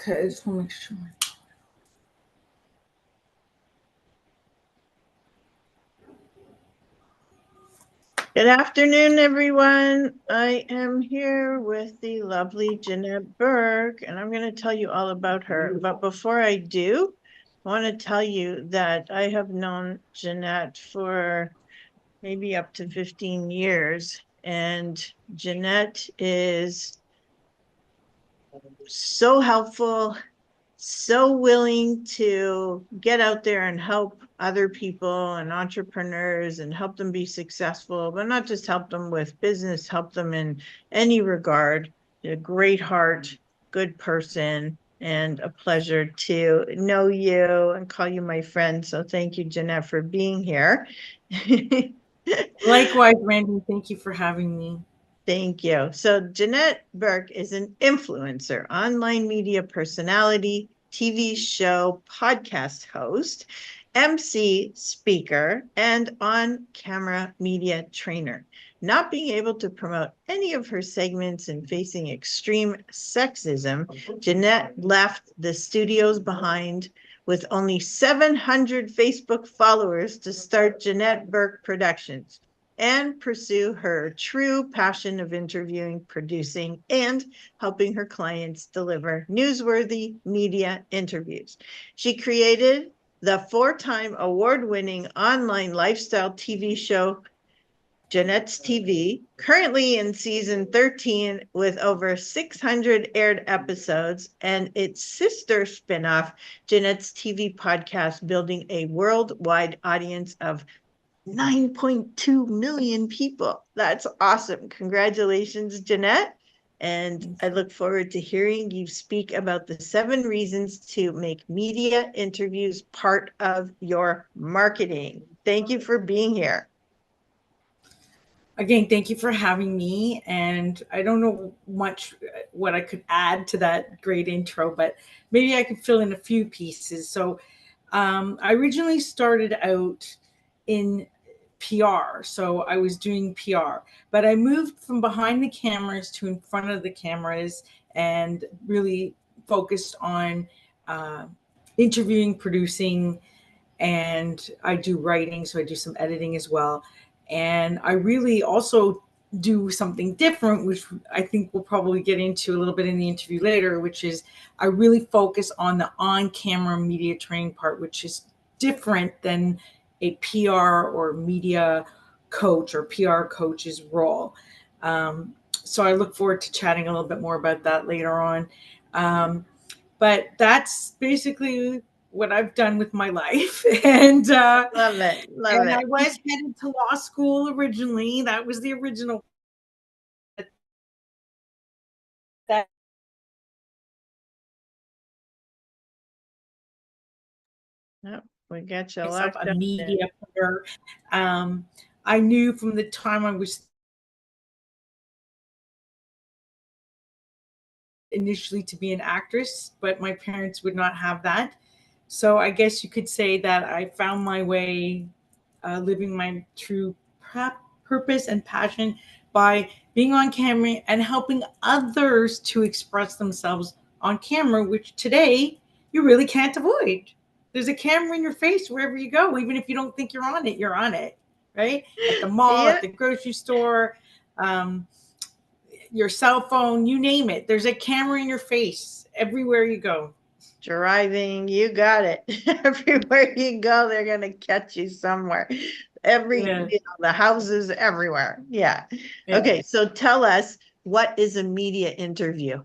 Okay, I just want to make sure. Good afternoon, everyone. I am here with the lovely Janette Burke, and I'm going to tell you all about her. But before I do, I want to tell you that I have known Janette for maybe up to 15 years, and Janette is so helpful, so willing to get out there and help other people and entrepreneurs and help them be successful, but not just help them with business, help them in any regard. A great heart, good person, and a pleasure to know you and call you my friend. So thank you, Janette, for being here. Likewise, Randy, thank you for having me. Thank you. So Janette Burke is an influencer, online media personality, TV show, podcast host, MC, speaker, and on-camera media trainer. Not being able to promote any of her segments and facing extreme sexism, Janette left the studios behind with only 700 Facebook followers to start Janette Burke Productions and pursue her true passion of interviewing, producing, and helping her clients deliver newsworthy media interviews. She created the 4-time award-winning online lifestyle TV show, Janette's TV, currently in season 13 with over 600 aired episodes, and its sister spinoff, Janette's TV podcast, building a worldwide audience of 9.2 million people. That's awesome. Congratulations, Janette. And I look forward to hearing you speak about the 7 reasons to make media interviews part of your marketing. Thank you for being here. Again, thank you for having me. And I don't know much what I could add to that great intro, but maybe I could fill in a few pieces. So I originally started out in PR. So I was doing PR, but I moved from behind the cameras to in front of the cameras and really focused on interviewing, producing, and I do writing. So I do some editing as well. And I really also do something different, which I think we'll probably get into a little bit in the interview later, which is I really focus on the on-camera media training part, which is different than a PR or media coach or PR coach's role. So I look forward to chatting a little bit more about that later on. But that's basically what I've done with my life. And Love it. Love and it. I was headed to law school originally. That was the original. That Yep, we got you myself locked a up. media player. I knew from the time I was initially to be an actress, but my parents would not have that. So I guess you could say that I found my way living my true purpose and passion by being on camera and helping others to express themselves on camera, which today you really can't avoid. There's a camera in your face wherever you go, even if you don't think you're on it, right? At the mall, Yeah. at the grocery store, your cell phone, you name it. There's a camera in your face everywhere you go. Driving, you got it. Everywhere you go, they're going to catch you somewhere. Yeah. The houses everywhere. Yeah. Yeah. Okay, so tell us, what is a media interview?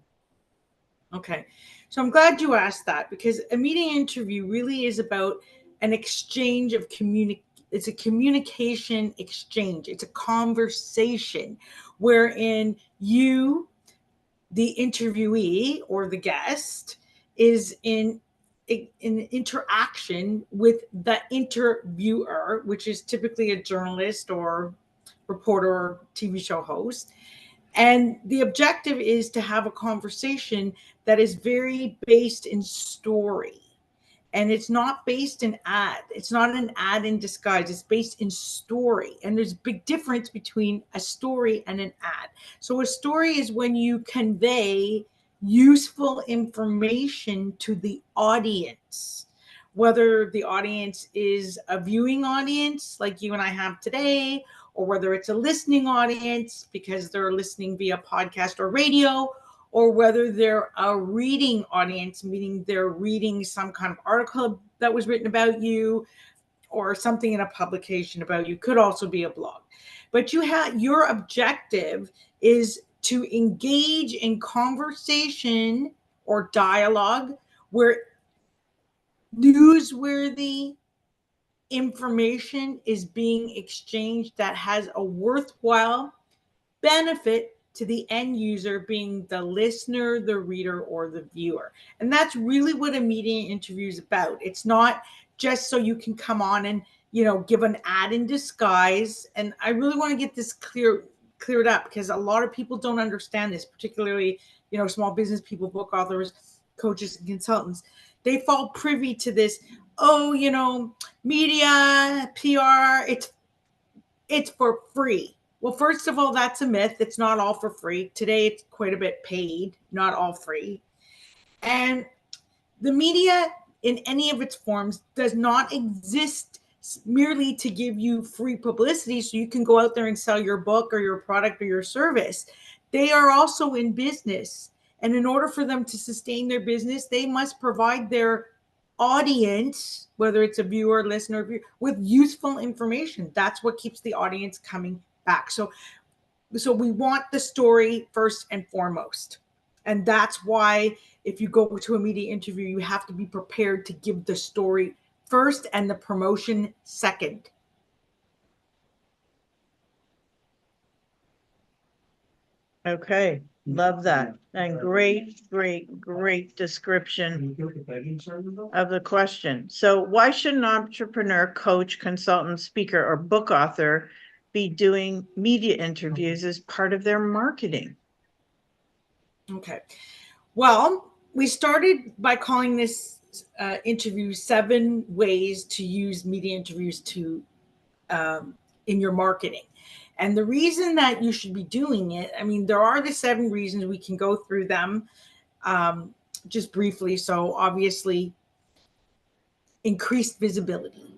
Okay. So I'm glad you asked that, because a media interview really is about an exchange of it's a communication exchange. It's a conversation wherein you, the interviewee or the guest, is in interaction with the interviewer, which is typically a journalist or reporter or TV show host. And the objective is to have a conversation that is very based in story. And it's not based in ad. It's not an ad in disguise. It's based in story. And there's a big difference between a story and an ad. So a story is when you convey useful information to the audience, whether the audience is a viewing audience like you and I have today, or whether it's a listening audience because they're listening via podcast or radio, or whether they're a reading audience, meaning they're reading some kind of article that was written about you or something in a publication about you. Could also be a blog. But your objective is to engage in conversation or dialogue where newsworthy information is being exchanged that has a worthwhile benefit to the end user, being the listener, the reader, or the viewer. And that's really what a media interview is about. It's not just so you can come on and, give an ad in disguise. And I really want to get this cleared up, because a lot of people don't understand this, particularly, small business people, book authors, coaches, and consultants. They fall privy to this, media, PR, it's for free. Well, first of all, that's a myth. It's not all for free. Today, it's quite a bit paid, not all free. And the media in any of its forms does not exist merely to give you free publicity so you can go out there and sell your book or your product or your service. They are also in business. And in order for them to sustain their business, they must provide their audience, whether it's a viewer, listener, with useful information. That's what keeps the audience coming back. So we want the story first and foremost. And that's why if you go to a media interview, you have to be prepared to give the story first and the promotion second. Okay, love that. And great description of the question. So why should an entrepreneur, coach, consultant, speaker, or book author be doing media interviews as part of their marketing? Okay. Well, we started by calling this interview 7 ways to use media interviews in your marketing. And the reason that you should be doing it, there are the 7 reasons. We can go through them just briefly. So obviously, increased visibility,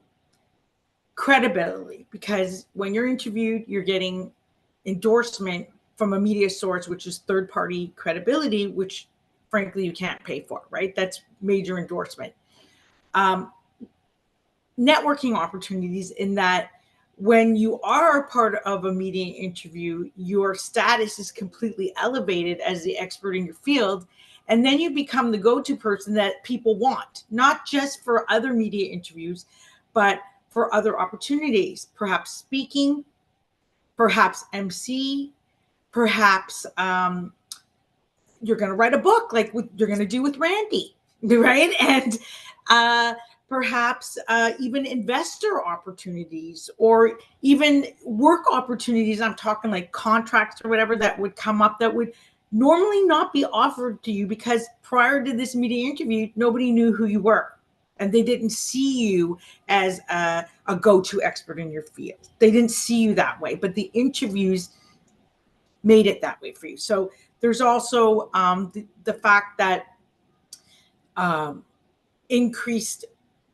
credibility, because when you're interviewed, you're getting endorsement from a media source, which is third-party credibility, which frankly you can't pay for, right? That's major endorsement. Networking opportunities, in that when you are a part of a media interview, your status is completely elevated as the expert in your field. And then you become the go-to person that people want, not just for other media interviews, but for other opportunities, perhaps speaking, perhaps MC, perhaps you're going to write a book like you're going to do with Randy, right? And perhaps even investor opportunities, or even work opportunities. I'm talking like contracts or whatever that would come up that would normally not be offered to you, because prior to this media interview, nobody knew who you were. And they didn't see you as a go-to expert in your field. They didn't see you that way, but the interviews made it that way for you. So there's also the fact that increased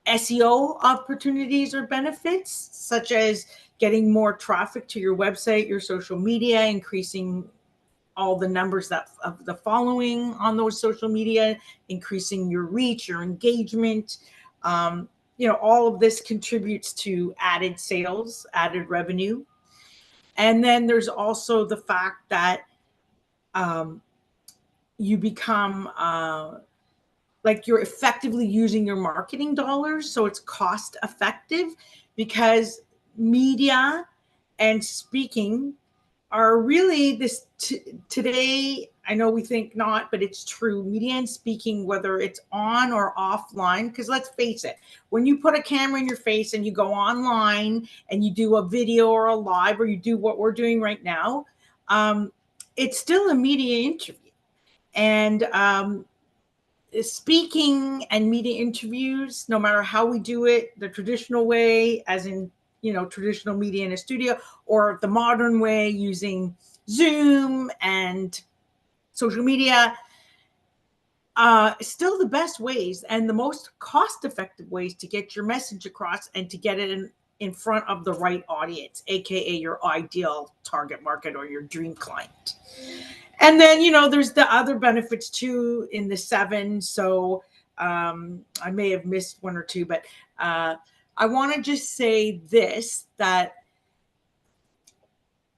SEO opportunities or benefits, such as getting more traffic to your website, your social media, increasing all the numbers of the following on those social media, increasing your reach, your engagement. All of this contributes to added sales, added revenue. And then there's also the fact that you become like you're effectively using your marketing dollars. So it's cost effective, because media and speaking are really this today. I know we think not, but it's true. Media and speaking, whether it's on or offline, because let's face it, when you put a camera in your face and you go online and you do a video or a live, or you do what we're doing right now, it's still a media interview. And speaking and media interviews, no matter how we do it, the traditional way, as in, traditional media in a studio, or the modern way using Zoom and social media, still the best ways and the most cost-effective ways to get your message across and to get it in front of the right audience, aka your ideal target market or your dream client. And then, there's the other benefits too in the 7. So I may have missed one or two, but I want to just say this, that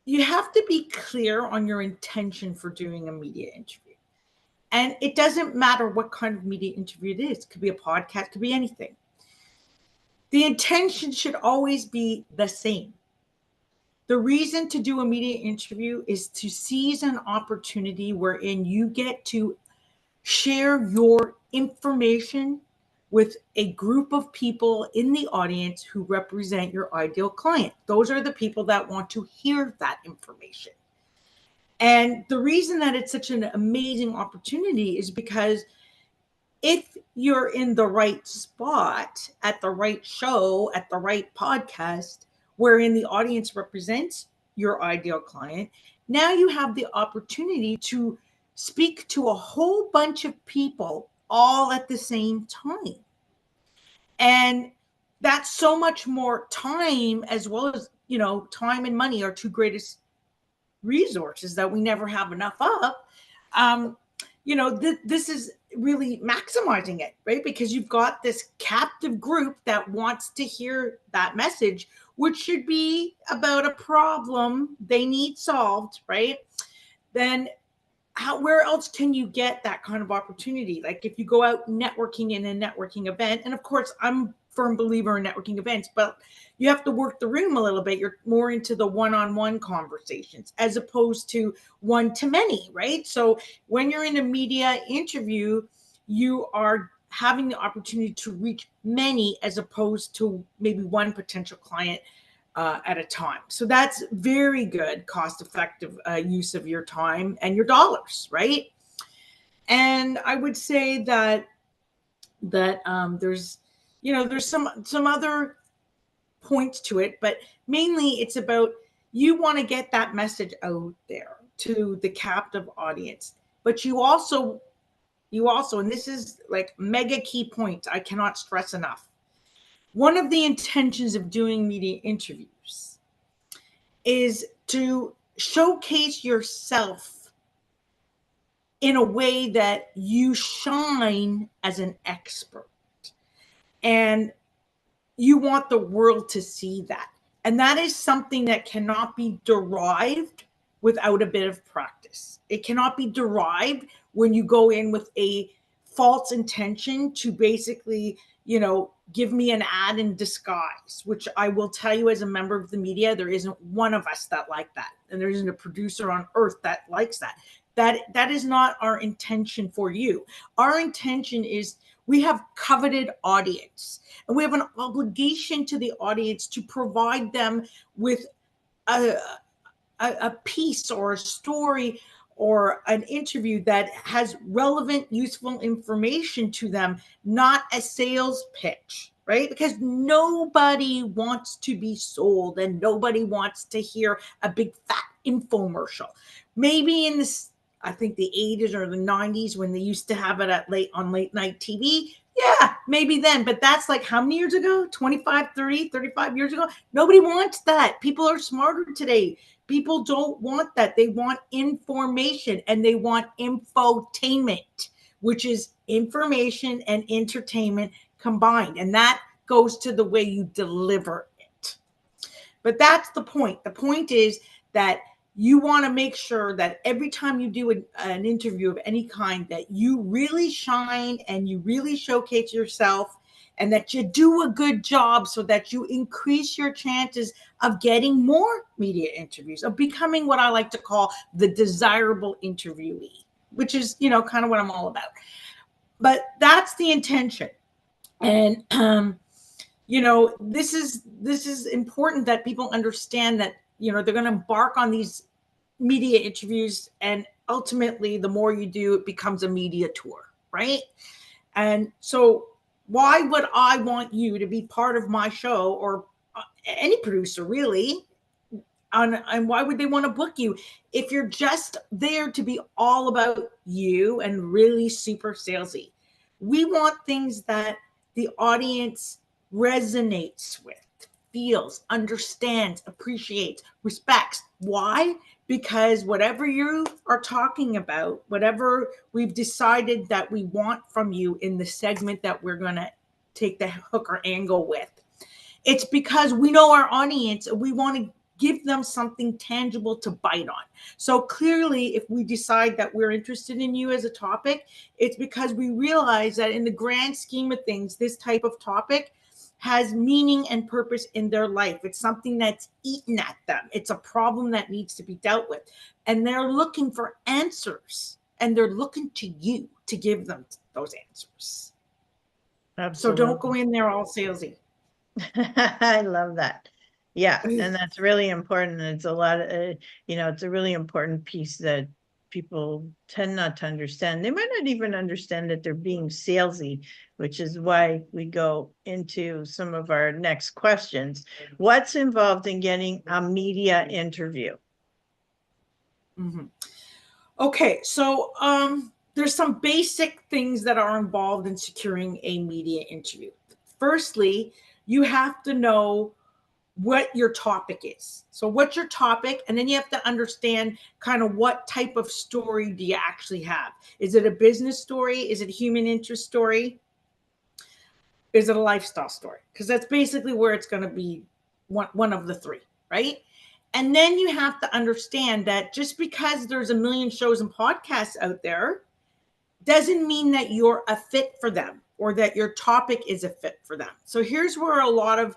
you have to be clear on your intention for doing a media interview. And it doesn't matter what kind of media interview it is. It could be a podcast, it could be anything. The intention should always be the same. The reason to do a media interview is to seize an opportunity wherein you get to share your information with a group of people in the audience who represent your ideal client. Those are the people that want to hear that information. And the reason that it's such an amazing opportunity is because if you're in the right spot, at the right show, at the right podcast, wherein the audience represents your ideal client, now you have the opportunity to speak to a whole bunch of people all at the same time. And that's so much more time, as well as, time and money are two greatest resources that we never have enough of. This is really maximizing it, right? Because you've got this captive group that wants to hear that message, which should be about a problem they need solved, right? Then where else can you get that kind of opportunity? Like if you go out networking in a networking event, and of course I'm a firm believer in networking events, but you have to work the room a little bit. You're more into the one-on-one conversations as opposed to one-to-many, right? So when you're in a media interview, you are having the opportunity to reach many as opposed to maybe one potential client at a time. So that's very good, cost-effective use of your time and your dollars, right? And I would say that there's some other points to it, but mainly it's about you want to get that message out there to the captive audience. But you also, and this is like mega key point, I cannot stress enough. One of the intentions of doing media interviews is to showcase yourself in a way that you shine as an expert. And you want the world to see that. And that is something that cannot be derived without a bit of practice. It cannot be derived when you go in with a false intention to basically, give me an ad in disguise, which I will tell you as a member of the media, there isn't one of us that like that. And there isn't a producer on earth that likes that. That is not our intention for you. Our intention is we have coveted audience, and we have an obligation to the audience to provide them with a piece or a story or an interview that has relevant, useful information to them, not a sales pitch, right? Because nobody wants to be sold and nobody wants to hear a big fat infomercial. Maybe in this, I think the 80s or the 90s when they used to have it on late night TV. Yeah, maybe then, but that's like how many years ago? 25, 30, 35 years ago? Nobody wants that. People are smarter today. People don't want that. They want information and they want infotainment, which is information and entertainment combined. And that goes to the way you deliver it. But that's the point. The point is that you want to make sure that every time you do an interview of any kind, that you really shine and you really showcase yourself and that you do a good job so that you increase your chances of getting more media interviews, of becoming what I like to call the desirable interviewee, which is, kind of what I'm all about. But that's the intention. And, this is important that people understand that, they're going to embark on these media interviews, and ultimately the more you do, it becomes a media tour, right? And so why would I want you to be part of my show, or any producer really, and why would they want to book you if you're just there to be all about you and really super salesy? We want things that the audience resonates with, feels, understands, appreciates, respects. Why? Because whatever you are talking about, whatever we've decided that we want from you in the segment that we're going to take the hook or angle with, it's because we know our audience and we want to give them something tangible to bite on. So clearly, if we decide that we're interested in you as a topic, it's because we realize that in the grand scheme of things, this type of topic has meaning and purpose in their life. It's something that's eaten at them. It's a problem that needs to be dealt with. And they're looking for answers, and they're looking to you to give them those answers. Absolutely. So don't go in there all salesy. I love that. Yeah, and that's really important. It's a lot of, it's a really important piece that people tend not to understand. They might not even understand that they're being salesy, which is why we go into some of our next questions. What's involved in getting a media interview? Mm-hmm. Okay, so there's some basic things that are involved in securing a media interview. Firstly, you have to know what your topic is. So what's your topic? And then you have to understand kind of what type of story do you actually have? Is it a business story? Is it a human interest story? Is it a lifestyle story? Because that's basically where it's going to be one of the three, right? And then you have to understand that just because there's a million shows and podcasts out there doesn't mean that you're a fit for them or that your topic is a fit for them. So here's where a lot of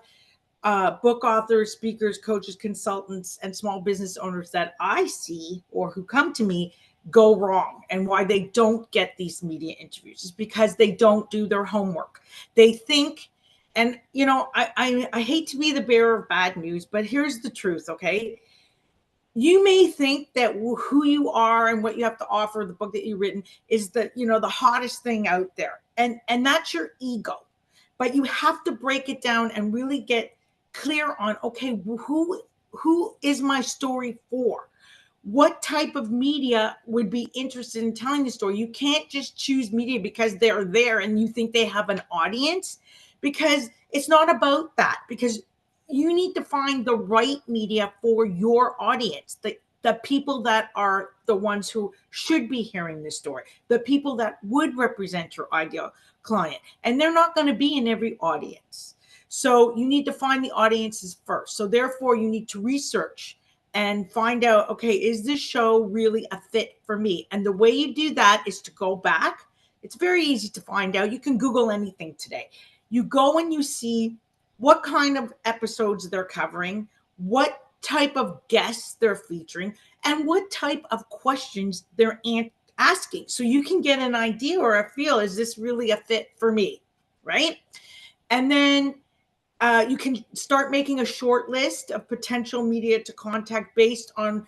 book authors, speakers, coaches, consultants, and small business owners that I see or who come to me go wrong, and why they don't get these media interviews is because they don't do their homework. They think, and I hate to be the bearer of bad news, but here's the truth, okay? You may think that who you are and what you have to offer, the book that you've written, is the hottest thing out there, and that's your ego. But you have to break it down and really get clear on, okay, who is my story for? What type of media would be interested in telling the story? You can't just choose media because they're there and you think they have an audience, because it's not about that. Because you need to find the right media for your audience, the people that are the ones who should be hearing this story, the people that would represent your ideal client. And they're not going to be in every audience. So you need to find the audiences first. So therefore, you need to research and find out, okay, is this show really a fit for me? And the way you do that is to go back. It's very easy to find out. You can Google anything today. You go and you see what kind of episodes they're covering, what type of guests they're featuring, and what type of questions they're asking. So you can get an idea or a feel, is this really a fit for me, right? And then you can start making a short list of potential media to contact based on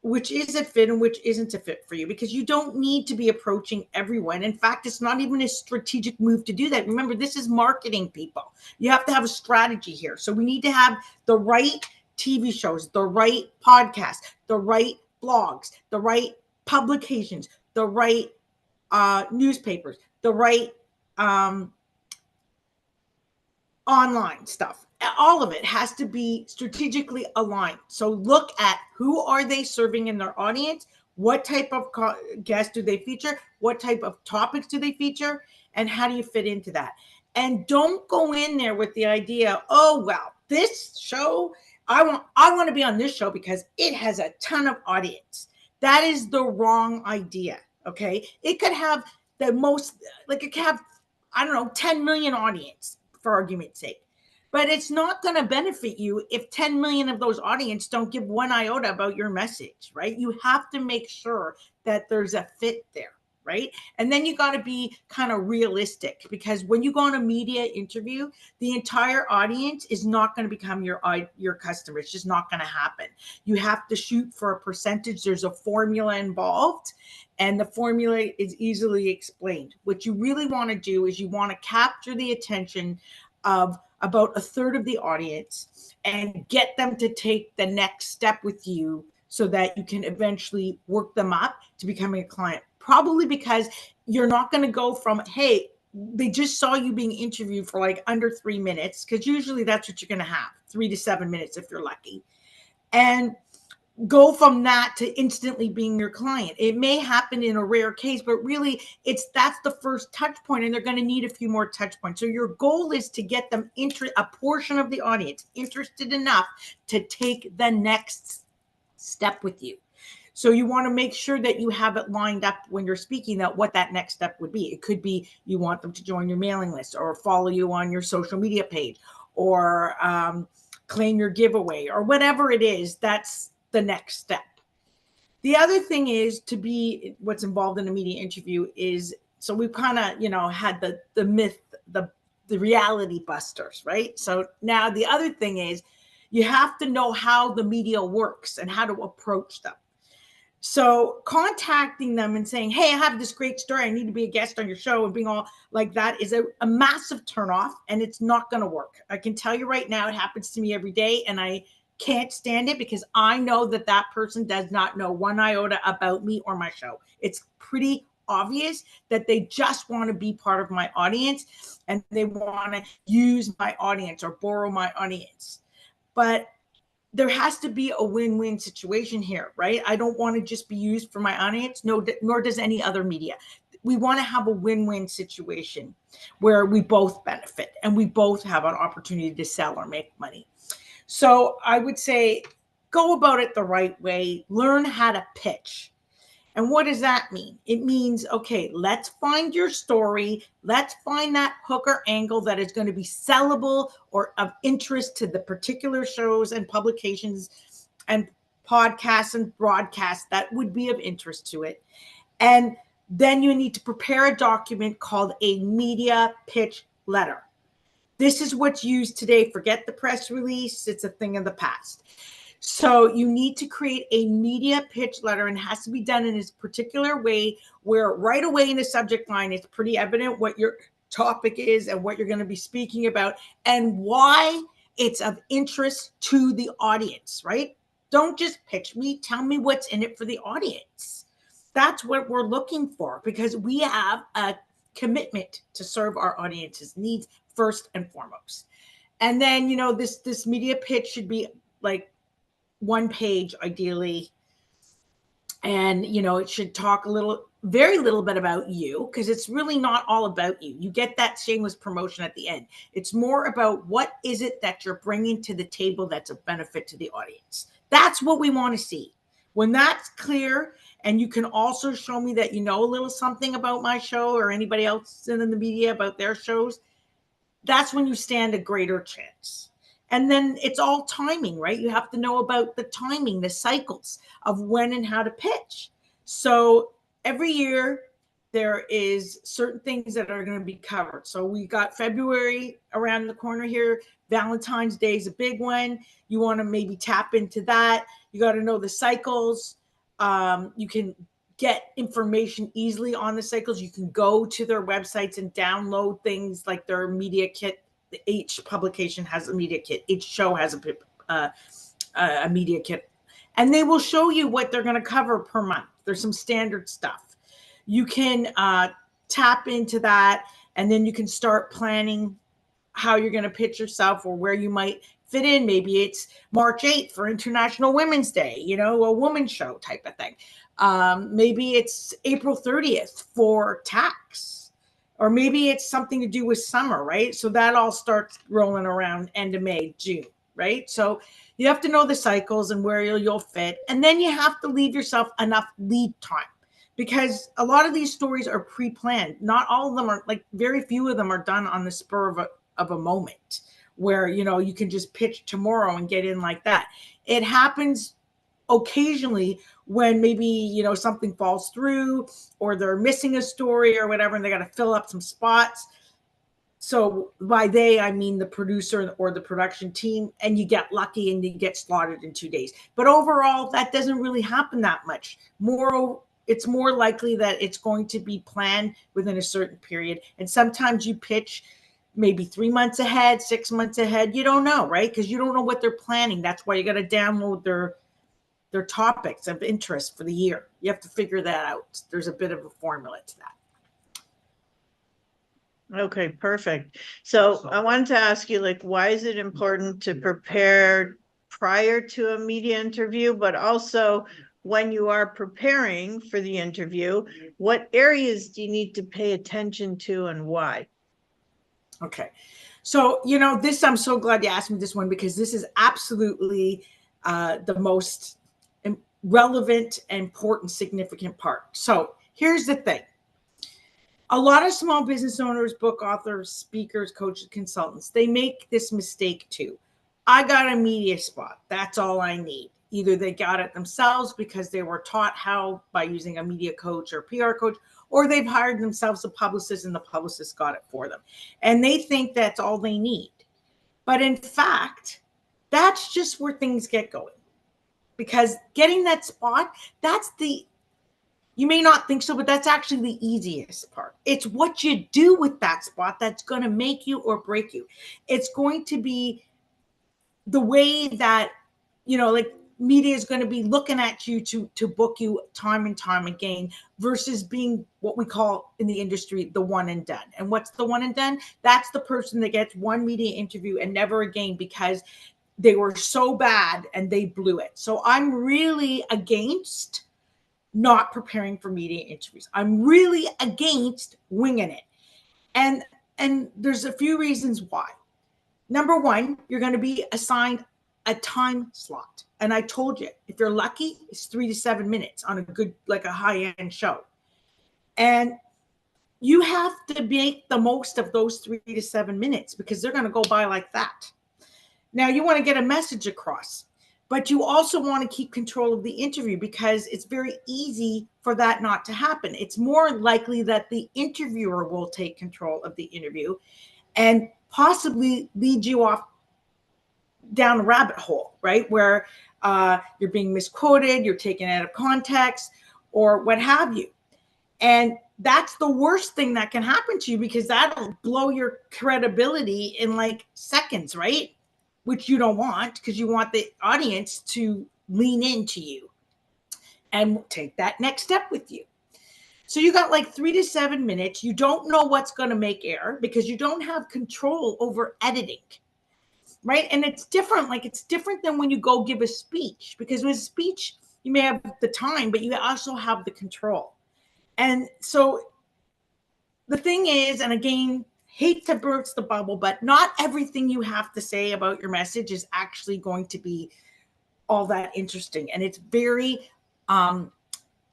which is a fit and which isn't a fit for you, because you don't need to be approaching everyone. In fact, it's not even a strategic move to do that. Remember, this is marketing, people. You have to have a strategy here. So we need to have the right TV shows, the right podcasts, the right blogs, the right publications, the right newspapers, the right online stuff. All of it has to be strategically aligned. So look at who are they serving in their audience, what type of guests do they feature, what type of topics do they feature, and how do you fit into that? And don't go in there with the idea, oh, well, this show, I want to be on this show because it has a ton of audience. That is the wrong idea, okay? It could have the most, like it could have, I don't know, 10 million audience, for argument's sake. But it's not going to benefit you if 10 million of those audience don't give one iota about your message, right? You have to make sure that there's a fit there, right? And then you got to be kind of realistic, because when you go on a media interview, the entire audience is not going to become your customer. It's just not going to happen. You have to shoot for a percentage. There's a formula involved, and the formula is easily explained. What you really want to do is you want to capture the attention of about a third of the audience and get them to take the next step with you so that you can eventually work them up to becoming a client. Probably because you're not going to go from, hey, they just saw you being interviewed for like under 3 minutes, because usually that's what you're going to have, 3 to 7 minutes if you're lucky, and go from that to instantly being your client. It may happen in a rare case, but really that's the first touch point, and they're going to need a few more touch points. So your goal is to get them a portion of the audience interested enough to take the next step with you. So you want to make sure that you have it lined up when you're speaking, that what that next step would be. It could be you want them to join your mailing list or follow you on your social media page or claim your giveaway or whatever it is. That's the next step. The other thing is to be what's involved in a media interview is, so we've kind of, had the myth, the reality busters, right? So now the other thing is you have to know how the media works and how to approach them. So contacting them and saying, hey, I have this great story, I need to be a guest on your show, and being all like that is a massive turnoff, and it's not going to work. I can tell you right now, it happens to me every day, and I can't stand it because I know that person does not know one iota about me or my show. It's pretty obvious that they just want to be part of my audience and they want to use my audience or borrow my audience. But there has to be a win-win situation here, right? I don't want to just be used for my audience, nor does any other media. We want to have a win-win situation where we both benefit and we both have an opportunity to sell or make money. So I would say go about it the right way. Learn how to pitch. And what does that mean? It means, okay, let's find your story. Let's find that hook or angle that is going to be sellable or of interest to the particular shows and publications and podcasts and broadcasts that would be of interest to it. And then you need to prepare a document called a media pitch letter. This is what's used today. Forget the press release. It's a thing of the past. So you need to create a media pitch letter, and it has to be done in this particular way where right away in the subject line, it's pretty evident what your topic is and what you're going to be speaking about and why it's of interest to the audience, right? Don't just pitch me. Tell me what's in it for the audience. That's what we're looking for, because we have a commitment to serve our audience's needs first and foremost. And then, this media pitch should be like 1 page ideally. And, it should talk very little bit about you, because it's really not all about you. You get that shameless promotion at the end. It's more about what is it that you're bringing to the table that's of benefit to the audience. That's what we want to see. When that's clear, and you can also show me that you know a little something about my show or anybody else in the media about their shows, that's when you stand a greater chance. And then it's all timing, right? You have to know about the timing, the cycles of when and how to pitch. So every year there is certain things that are going to be covered. So we got February around the corner here. Valentine's Day is a big one. You want to maybe tap into that. You got to know the cycles. You can get information easily on the cycles. You can go to their websites and download things like their media kit. Each publication has a media kit. Each show has a media kit. And they will show you what they're going to cover per month. There's some standard stuff. You can tap into that, and then you can start planning how you're going to pitch yourself or where you might fit in. Maybe it's March 8th for International Women's Day, a woman's show type of thing. Maybe it's April 30th for tax, or maybe it's something to do with summer, right? So that all starts rolling around end of May, June, right? So you have to know the cycles and where you'll fit. And then you have to leave yourself enough lead time, because a lot of these stories are pre-planned. Not all of them are, like very few of them are done on the spur of a moment where, you can just pitch tomorrow and get in like that. It happens occasionally when maybe, something falls through or they're missing a story or whatever, and they got to fill up some spots. So by they, I mean the producer or the production team, and you get lucky and you get slotted in 2 days. But overall, that doesn't really happen that much. It's more likely that it's going to be planned within a certain period. And sometimes you pitch maybe 3 months ahead, 6 months ahead. You don't know, right? Because you don't know what they're planning. That's why you got to download their topics of interest for the year. You have to figure that out. There's a bit of a formula to that. Okay, perfect. So I wanted to ask you, like, why is it important to prepare prior to a media interview, but also when you are preparing for the interview, what areas do you need to pay attention to and why? Okay. So, this, I'm so glad you asked me this one, because this is absolutely the most relevant, important, significant part. So here's the thing. A lot of small business owners, book authors, speakers, coaches, consultants, they make this mistake too. I got a media spot. That's all I need. Either they got it themselves because they were taught how by using a media coach or PR coach, or they've hired themselves a publicist and the publicist got it for them. And they think that's all they need. But in fact, that's just where things get going. Because getting that spot, you may not think so, but that's actually the easiest part. It's what you do with that spot that's going to make you or break you. It's going to be the way that, like, media is going to be looking at you to book you time and time again, versus being what we call in the industry the one and done. And what's the one and done? That's the person that gets one media interview and never again, because they were so bad and they blew it. So I'm really against not preparing for media interviews. I'm really against winging it. And there's a few reasons why. Number one, you're going to be assigned a time slot. And I told you, if you're lucky, it's 3 to 7 minutes on a good, like a high-end show. And you have to make the most of those 3 to 7 minutes, because they're going to go by like that. Now, you want to get a message across, but you also want to keep control of the interview, because it's very easy for that not to happen. It's more likely that the interviewer will take control of the interview and possibly lead you off down a rabbit hole, right? Where you're being misquoted, you're taken out of context, or what have you. And that's the worst thing that can happen to you, because that'll blow your credibility in like seconds, right? Which you don't want, because you want the audience to lean into you and take that next step with you. So you got like 3 to 7 minutes. You don't know what's going to make air, because you don't have control over editing, right? And it's different. Like, it's different than when you go give a speech, because with a speech, you may have the time, but you also have the control. And so the thing is, and again, hate to burst the bubble, but not everything you have to say about your message is actually going to be all that interesting. And it's very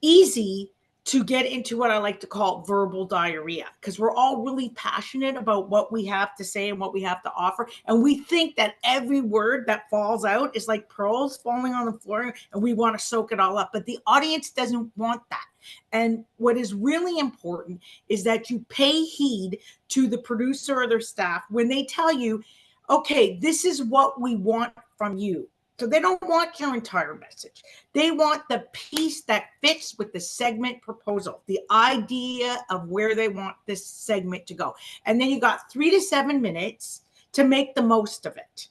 easy to get into what I like to call verbal diarrhea, because we're all really passionate about what we have to say and what we have to offer. And we think that every word that falls out is like pearls falling on the floor, and we want to soak it all up. But the audience doesn't want that. And what is really important is that you pay heed to the producer or their staff when they tell you, okay, this is what we want from you. So they don't want your entire message. They want the piece that fits with the segment proposal, the idea of where they want this segment to go. And then you got 3 to 7 minutes to make the most of it.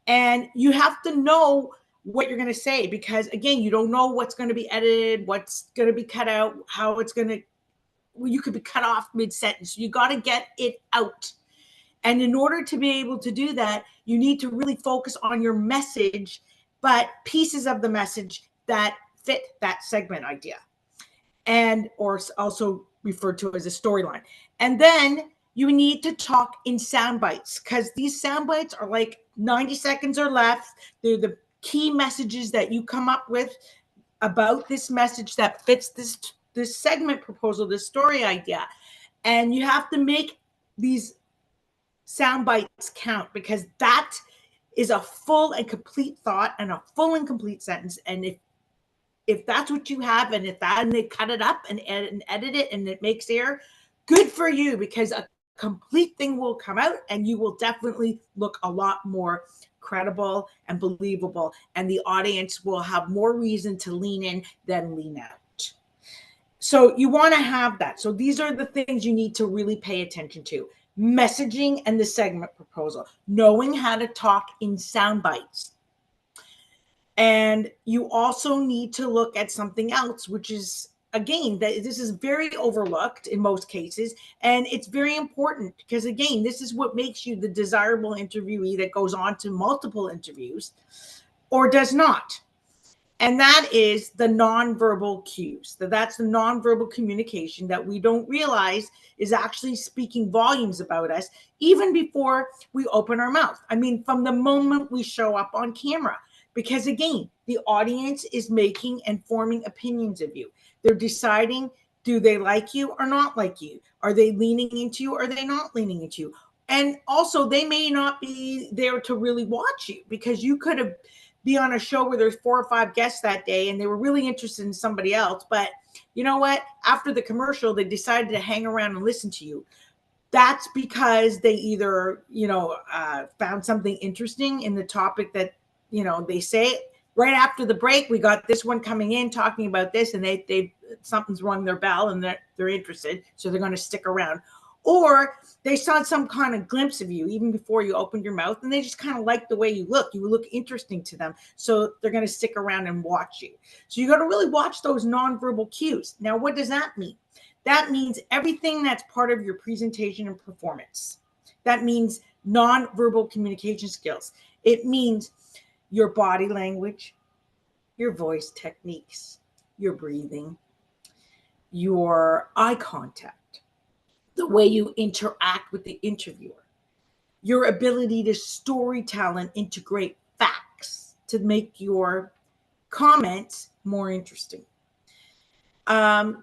And you have to know what you're going to say, because again, you don't know what's going to be edited, what's going to be cut out, how it's going to, you could be cut off mid-sentence. You got to get it out. And in order to be able to do that, you need to really focus on your message, but pieces of the message that fit that segment idea, and or also referred to as a storyline. And then you need to talk in sound bites, because these sound bites are like 90 seconds or less. They're the key messages that you come up with about this message that fits this segment proposal, this story idea. And you have to make these sound bites count, because that is a full and complete thought and a full and complete sentence. And if that's what you have, and and they cut it up and edit it and it makes air, good for you, because a complete thing will come out and you will definitely look a lot more credible and believable, and the audience will have more reason to lean in than lean out. So you want to have that. So these are the things you need to really pay attention to. Messaging and the segment proposal, knowing how to talk in sound bites. And you also need to look at something else, which is, again, that this is very overlooked in most cases. And it's very important because, again, this is what makes you the desirable interviewee that goes on to multiple interviews or does not. And that is the nonverbal cues. That's the nonverbal communication that we don't realize is actually speaking volumes about us even before we open our mouth. I mean, from the moment we show up on camera, because again, the audience is making and forming opinions of you. They're deciding, do they like you or not like you? Are they leaning into you or are they not leaning into you? And also, they may not be there to really watch you because you could have be on a show where there's 4 or 5 guests that day and they were really interested in somebody else. But you know what? After the commercial, they decided to hang around and listen to you. That's because they either, found something interesting in the topic that, they say. Right after the break, we got this one coming in talking about this, and they something's rung their bell and they're interested, so they're going to stick around. Or they saw some kind of glimpse of you even before you opened your mouth, and they just kind of like the way you look. You look interesting to them, so they're going to stick around and watch you. So you got to really watch those nonverbal cues. Now, what does that mean? That means everything that's part of your presentation and performance. That means nonverbal communication skills. It means your body language, your voice techniques, your breathing, your eye contact, the way you interact with the interviewer, your ability to storytell and integrate facts to make your comments more interesting. The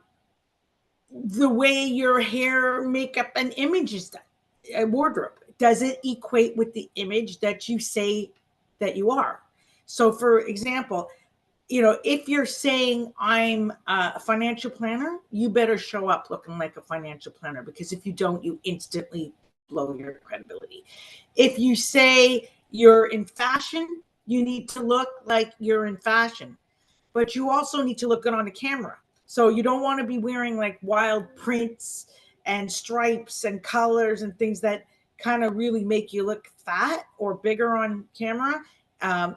way your hair, makeup, and image is done, a wardrobe, does it equate with the image that you say that you are? So, for example, if you're saying I'm a financial planner, you better show up looking like a financial planner, because if you don't, you instantly blow your credibility. If you say you're in fashion, you need to look like you're in fashion, but you also need to look good on the camera. So you don't want to be wearing like wild prints and stripes and colors and things that kind of really make you look fat or bigger on camera,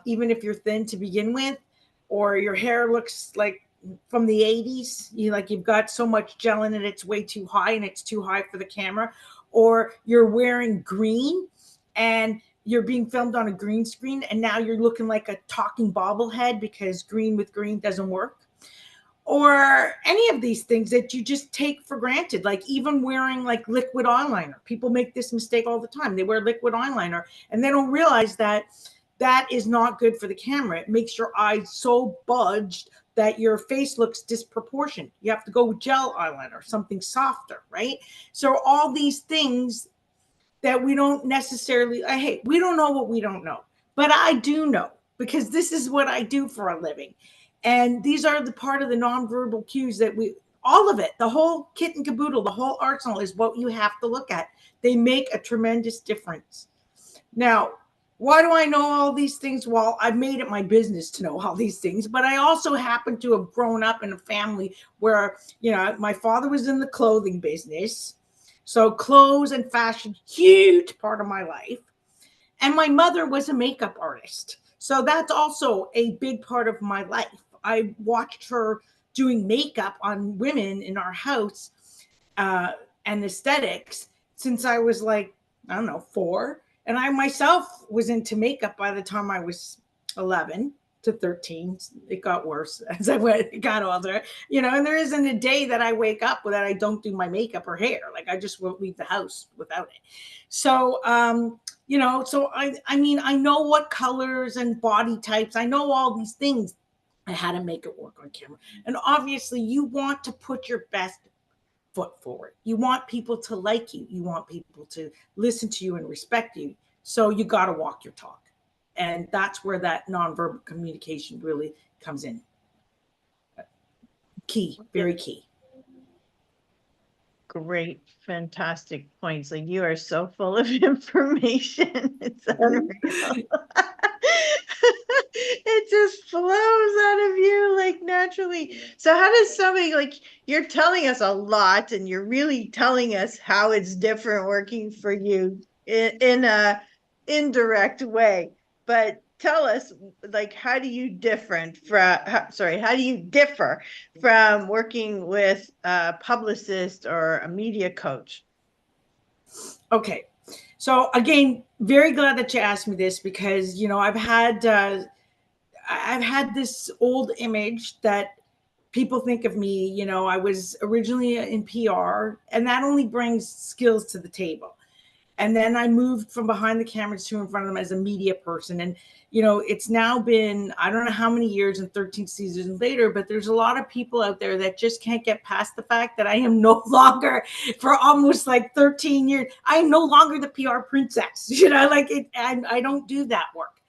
even if you're thin to begin with, or your hair looks like from the 80s, you've got so much gel in it, it's way too high and it's too high for the camera, or you're wearing green and you're being filmed on a green screen and now you're looking like a talking bobblehead because green with green doesn't work, or any of these things that you just take for granted, like even wearing like liquid eyeliner. People make this mistake all the time. They wear liquid eyeliner and they don't realize that that is not good for the camera. It makes your eyes so budged that your face looks disproportionate. You have to go with gel eyeliner, something softer, right? So all these things that we don't necessarily, we don't know what we don't know, but I do know because this is what I do for a living. And these are the part of the nonverbal cues that all of it, the whole kit and caboodle, the whole arsenal is what you have to look at. They make a tremendous difference. Now, why do I know all these things? Well, I've made it my business to know all these things, but I also happen to have grown up in a family where, my father was in the clothing business. So clothes and fashion, huge part of my life. And my mother was a makeup artist. So that's also a big part of my life. I watched her doing makeup on women in our house and aesthetics since I was like, I don't know, 4. And I myself was into makeup by the time I was 11 to 13. It got worse as I got older, and there isn't a day that I wake up that I don't do my makeup or hair. Like I just won't leave the house without it. So, so I mean, I know what colors and body types, I know all these things and how to make it work on camera. And obviously you want to put your best foot forward. You want people to like you. You want people to listen to you and respect you. So you got to walk your talk. And that's where that nonverbal communication really comes in. Key, very key. Great, fantastic points. Like you are so full of information. It's unreal. It just flows out of you like naturally. So how does somebody like, you're telling us a lot and you're really telling us how it's different working for you in a indirect way. But tell us, like, how do you how do you differ from working with a publicist or a media coach? Okay. So again, very glad that you asked me this because, you know, I've had this old image that people think of me, you know, I was originally in PR and that only brings skills to the table. And then I moved from behind the cameras to in front of them as a media person. And, you know, it's now been, I don't know how many years and 13 seasons later, but there's a lot of people out there that just can't get past the fact that I am no longer, for almost like 13 years, I am no longer the PR princess, you know, like it, I don't do that work.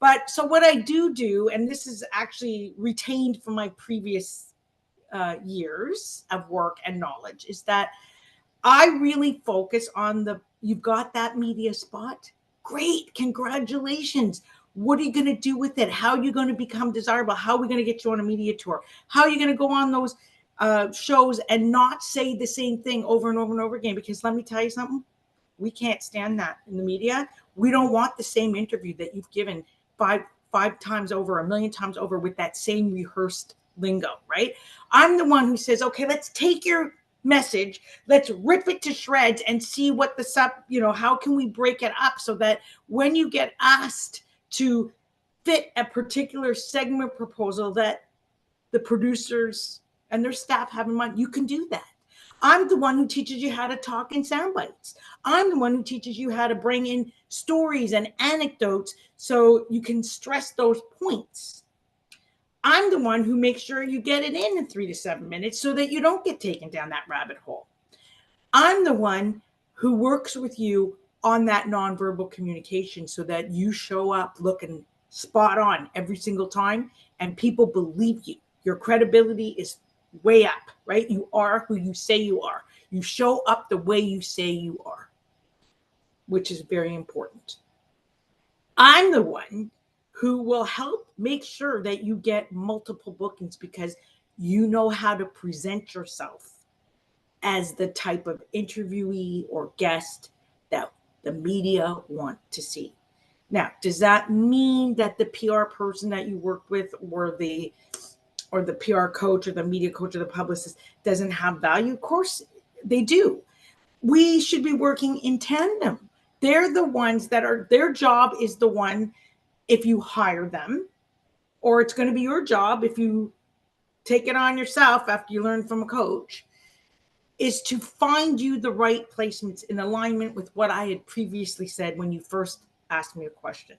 But so what I do, and this is actually retained from my previous years of work and knowledge, is that I really focus on you've got that media spot. Great. Congratulations. What are you going to do with it? How are you going to become desirable? How are we going to get you on a media tour? How are you going to go on those shows and not say the same thing over and over and over again? Because let me tell you something. We can't stand that in the media. We don't want the same interview that you've given five times over, a million times over with that same rehearsed lingo, right? I'm the one who says, okay, let's take your message, let's rip it to shreds and see what how can we break it up so that when you get asked to fit a particular segment proposal that the producers and their staff have in mind, you can do that. I'm the one who teaches you how to talk in sound bites. I'm the one who teaches you how to bring in stories and anecdotes so you can stress those points. I'm the one who makes sure you get it in 3 to 7 minutes so that you don't get taken down that rabbit hole. I'm the one who works with you on that nonverbal communication so that you show up looking spot on every single time and people believe you. Your credibility is way up, right? You are who you say you are. You show up the way you say you are, which is very important. I'm the one who will help make sure that you get multiple bookings because you know how to present yourself as the type of interviewee or guest that the media want to see. Now, does that mean that the PR person that you work with or the PR coach or the media coach or the publicist doesn't have value? Of course they do. We should be working in tandem. They're the ones that are, their job is the one if you hire them, or it's going to be your job if you take it on yourself after you learn from a coach, is to find you the right placements in alignment with what I had previously said when you first asked me a question,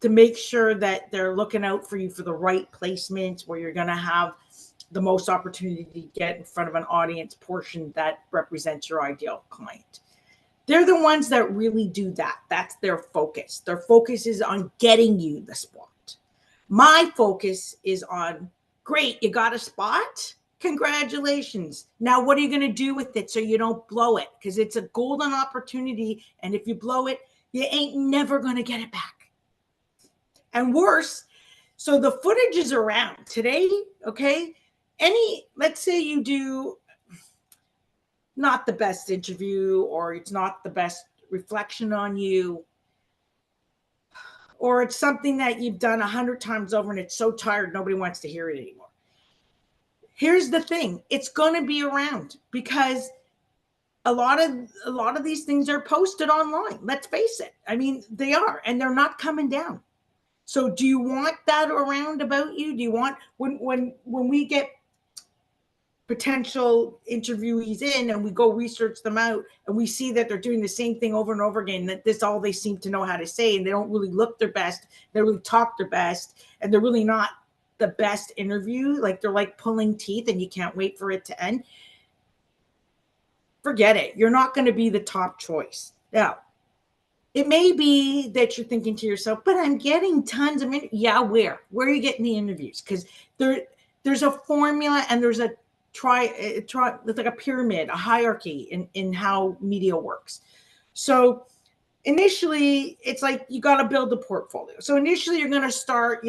to make sure that they're looking out for you for the right placements where you're going to have the most opportunity to get in front of an audience portion that represents your ideal client. They're the ones that really do that. That's their focus. Their focus is on getting you the spot. My focus is on, great, you got a spot? Congratulations. Now, what are you going to do with it so you don't blow it? Because it's a golden opportunity. And if you blow it, you ain't never going to get it back. And worse, so the footage is around today, okay? Let's say you do not the best interview, or it's not the best reflection on you, or it's something that you've done 100 times over and it's so tired nobody wants to hear it anymore. Here's the thing, it's going to be around because a lot of these things are posted online. Let's face it. I mean, they are, and they're not coming down. So do you want that around about you? Do you want, when we get potential interviewees in and we go research them out and we see that they're doing the same thing over and over again, that this all they seem to know how to say, and they don't really look their best, they really talk their best, and they're really not the best interview, like they're like pulling teeth and you can't wait for it to end, forget it. You're not going to be the top choice. Now, it may be that you're thinking to yourself, but I'm getting tons of yeah, where are you getting the interviews? Because there's a formula and there's a it's like a pyramid, a hierarchy in how media works. So initially it's like you got to build a portfolio. So initially you're going to start,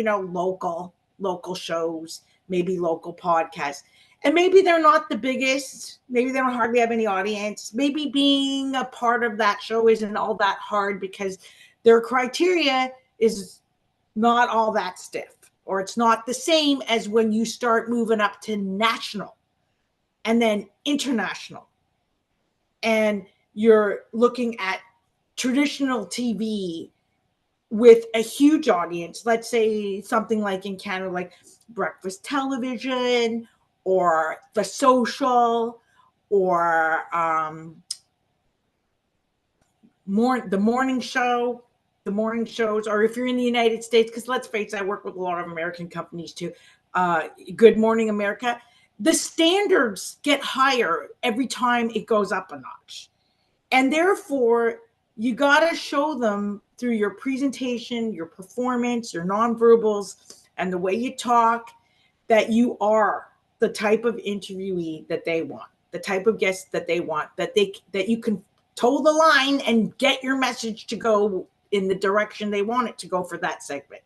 local shows, maybe local podcasts. And maybe they're not the biggest, maybe they don't hardly have any audience. Maybe being a part of that show isn't all that hard because their criteria is not all that stiff, or it's not the same as when you start moving up to national and then international. And you're looking at traditional TV with a huge audience, let's say something like in Canada, like breakfast television or The Social or the morning show, the morning shows, or if you're in the United States, because let's face it, I work with a lot of American companies too. Good Morning America. The standards get higher every time it goes up a notch. And therefore, you got to show them through your presentation, your performance, your nonverbals, and the way you talk that you are the type of interviewee that they want, the type of guest that they want, that you can toe the line and get your message to go in the direction they want it to go for that segment.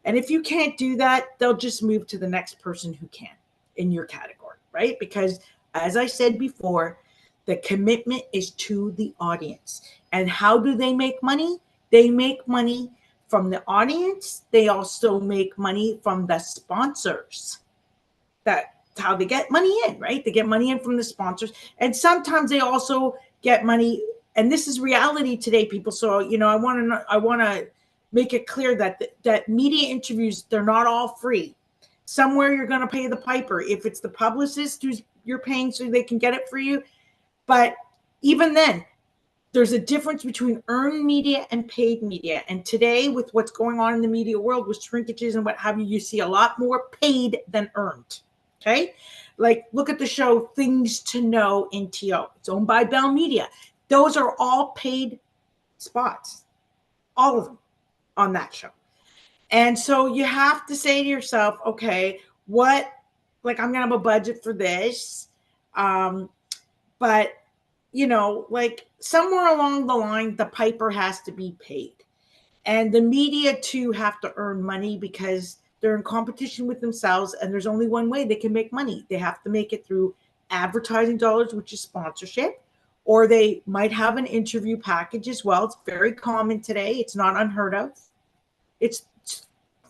And if you can't do that, they'll just move to the next person who can in your category, right? Because as I said before, the commitment is to the audience. And how do they make money? They make money from the audience. They also make money from the sponsors. That's how they get money in, right? They get money in from the sponsors. And sometimes they also get money. And this is reality today, people. So, I want to make it clear that media interviews, they're not all free. Somewhere you're going to pay the piper. If it's the publicist who's you're paying so they can get it for you. But even then, there's a difference between earned media and paid media. And today, with what's going on in the media world with shrinkages and what have you, you see a lot more paid than earned. Okay? Like, look at the show Things to Know in TO. It's owned by Bell Media. Those are all paid spots, all of them on that show. And so you have to say to yourself, okay, I'm going to have a budget for this. But, like somewhere along the line, the piper has to be paid. And the media too have to earn money because they're in competition with themselves. And there's only one way they can make money. They have to make it through advertising dollars, which is sponsorship, or they might have an interview package as well. It's very common today. It's not unheard of. It's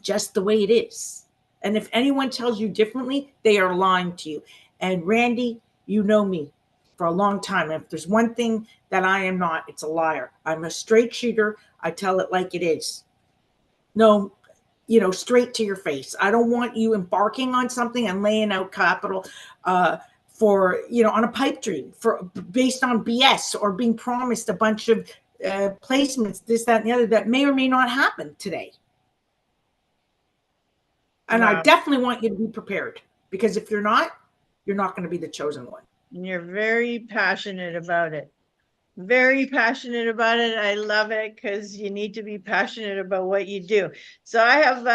just the way it is. And if anyone tells you differently, they are lying to you. And Randy, you know me for a long time. If there's one thing that I am not, it's a liar. I'm a straight shooter. I tell it like it is. No, straight to your face. I don't want you embarking on something and laying out capital for, on a pipe dream based on BS or being promised a bunch of placements, this, that, and the other that may or may not happen today. And wow. I definitely want you to be prepared, because if you're not going to be the chosen one. And you're very passionate about it. Very passionate about it. I love it, because you need to be passionate about what you do. So I have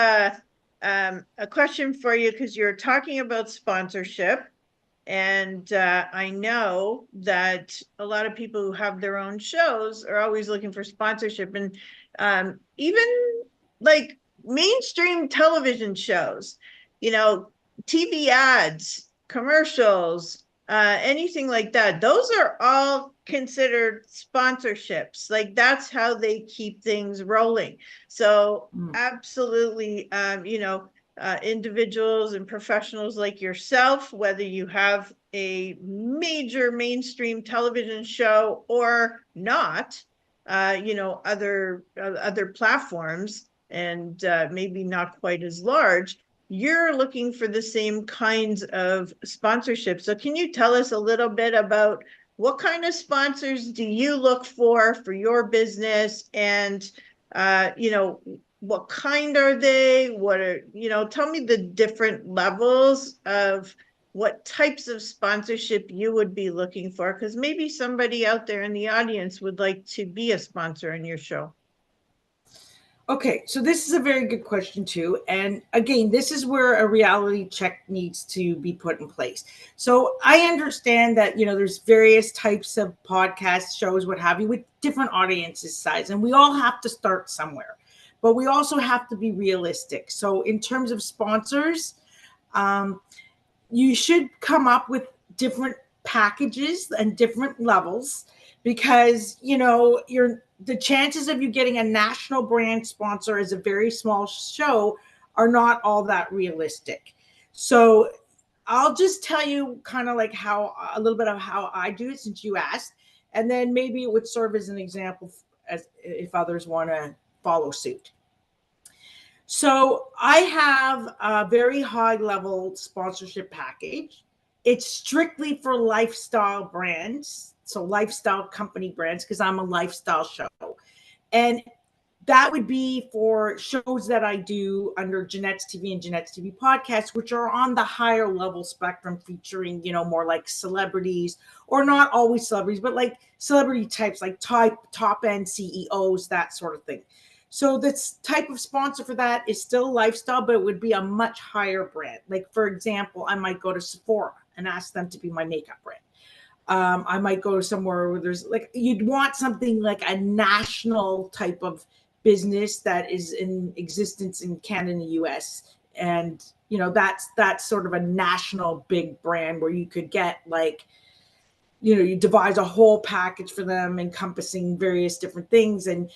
a question for you, because you're talking about sponsorship. And I know that a lot of people who have their own shows are always looking for sponsorship. And even like mainstream television shows, TV ads, commercials, anything like that, those are all considered sponsorships. Like, that's how they keep things rolling. So absolutely, individuals and professionals like yourself, whether you have a major mainstream television show or not, other platforms, and maybe not quite as large, you're looking for the same kinds of sponsorship. So can you tell us a little bit about what kind of sponsors do you look for your business? And, what kind are they? What are, tell me the different levels of what types of sponsorship you would be looking for, because maybe somebody out there in the audience would like to be a sponsor in your show. Okay, so this is a very good question too. And again, this is where a reality check needs to be put in place. So I understand that, there's various types of podcast shows, what have you, with different audiences size, and we all have to start somewhere. But we also have to be realistic. So in terms of sponsors, um, you should come up with different packages and different levels, because you're the chances of you getting a national brand sponsor as a very small show are not all that realistic. So I'll just tell you kind of like how a little bit of how I do it, since you asked, and then maybe it would serve as an example as if others want to follow suit. So I have a very high level sponsorship package. It's strictly for lifestyle brands, so lifestyle company brands, because I'm a lifestyle show. And that would be for shows that I do under Janette's TV and Janette's TV podcast, which are on the higher level spectrum, featuring, more like celebrities, or not always celebrities, but like celebrity types, like top end CEOs, that sort of thing. So this type of sponsor for that is still lifestyle, but it would be a much higher brand. Like, for example, I might go to Sephora and ask them to be my makeup brand. I might go somewhere where there's like, you'd want something like a national type of business that is in existence in Canada and the US. And, that's sort of a national big brand where you could get like, you devise a whole package for them encompassing various different things. And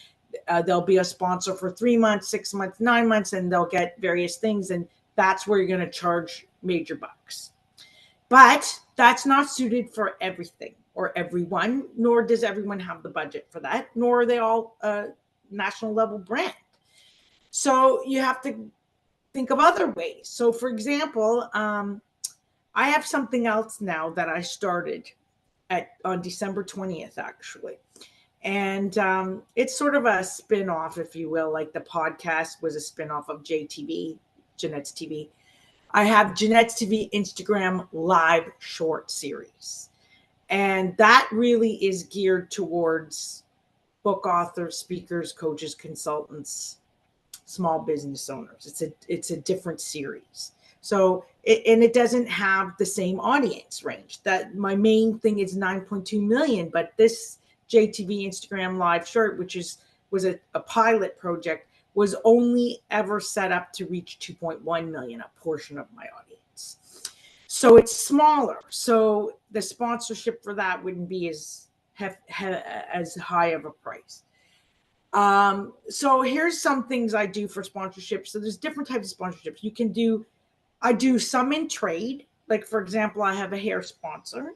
there'll be a sponsor for 3 months, 6 months, 9 months, and they'll get various things. And that's where you're going to charge major bucks. But that's not suited for everything or everyone, nor does everyone have the budget for that, nor are they all national level brand. So you have to think of other ways. So for example, I have something else now that I started on December 20th, actually. And it's sort of a spin-off, if you will, like the podcast was a spin-off of JTV, Janette's TV. I have Janette's TV Instagram live short series. And that really is geared towards book authors, speakers, coaches, consultants, small business owners. It's a different series. So it doesn't have the same audience range. That my main thing is 9.2 million, but this JTV Instagram live short, which was a pilot project, was only ever set up to reach 2.1 million, a portion of my audience. So it's smaller. So the sponsorship for that wouldn't be as high of a price. So here's some things I do for sponsorships. So there's different types of sponsorships you can do. I do some in trade. Like, for example, I have a hair sponsor.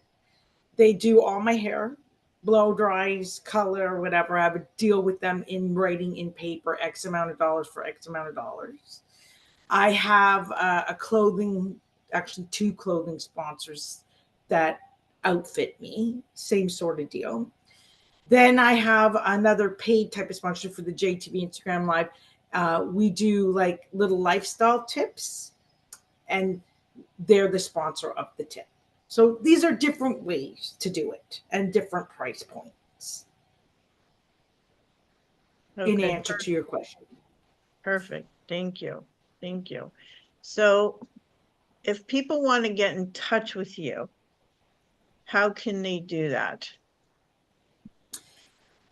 They do all my hair, blow dries, color, or whatever. I have a deal with them in writing in paper, X amount of dollars for X amount of dollars. I have actually 2 clothing sponsors that outfit me, same sort of deal. Then I have another paid type of sponsorship for the JTV Instagram Live. We do like little lifestyle tips, and they're the sponsor of the tip. So these are different ways to do it and different price points. Okay. In answer to your question. Perfect. Thank you. Thank you. So if people want to get in touch with you, how can they do that?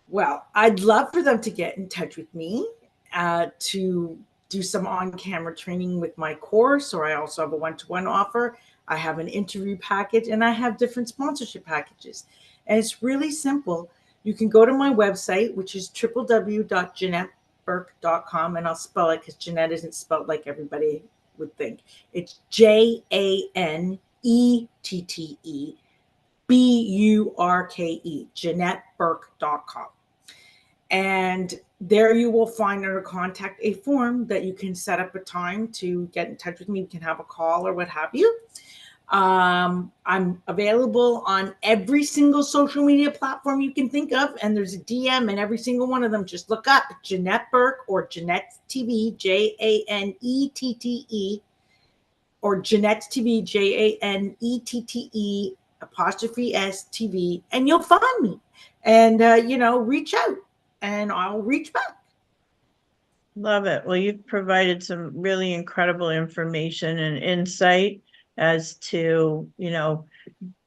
Well, I'd love for them to get in touch with me to do some on-camera training with my course, or I also have a one-to-one offer. I have an interview package, and I have different sponsorship packages. And it's really simple. You can go to my website, which is www.janetteburke.com, and I'll spell it because Janette isn't spelled like everybody would think. It's JANETTE BURKE, JanetteBurke.com. And there you will find under contact a form that you can set up a time to get in touch with me. You can have a call or what have you. I'm available on every single social media platform you can think of, and there's a DM in every single one of them. Just look up Janette Burke or Janette's TV, JANETTE, or Janette's TV, JANETTE 'S TV, and you'll find me. And reach out, and I'll reach back. Love it. Well, you've provided some really incredible information and insight as to,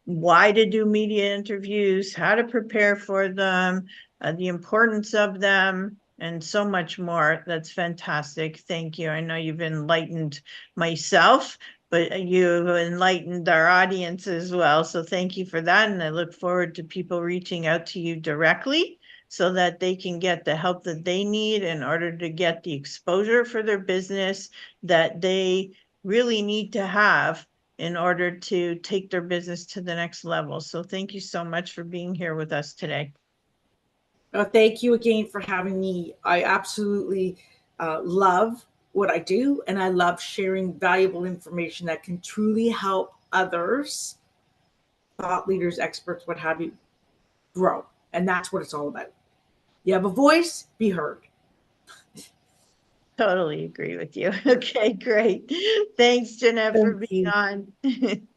why to do media interviews, how to prepare for them, the importance of them, and so much more. That's fantastic. Thank you. I know you've enlightened myself, but you've enlightened our audience as well. So thank you for that. And I look forward to people reaching out to you directly so that they can get the help that they need in order to get the exposure for their business that they really need to have in order to take their business to the next level. So thank you so much for being here with us today. Thank you again for having me. I absolutely love what I do, and I love sharing valuable information that can truly help others, thought leaders, experts, what have you, grow. And that's what it's all about. You have a voice, be heard. Totally agree with you. Okay, great. Thanks, Janette, for Thank being you. on.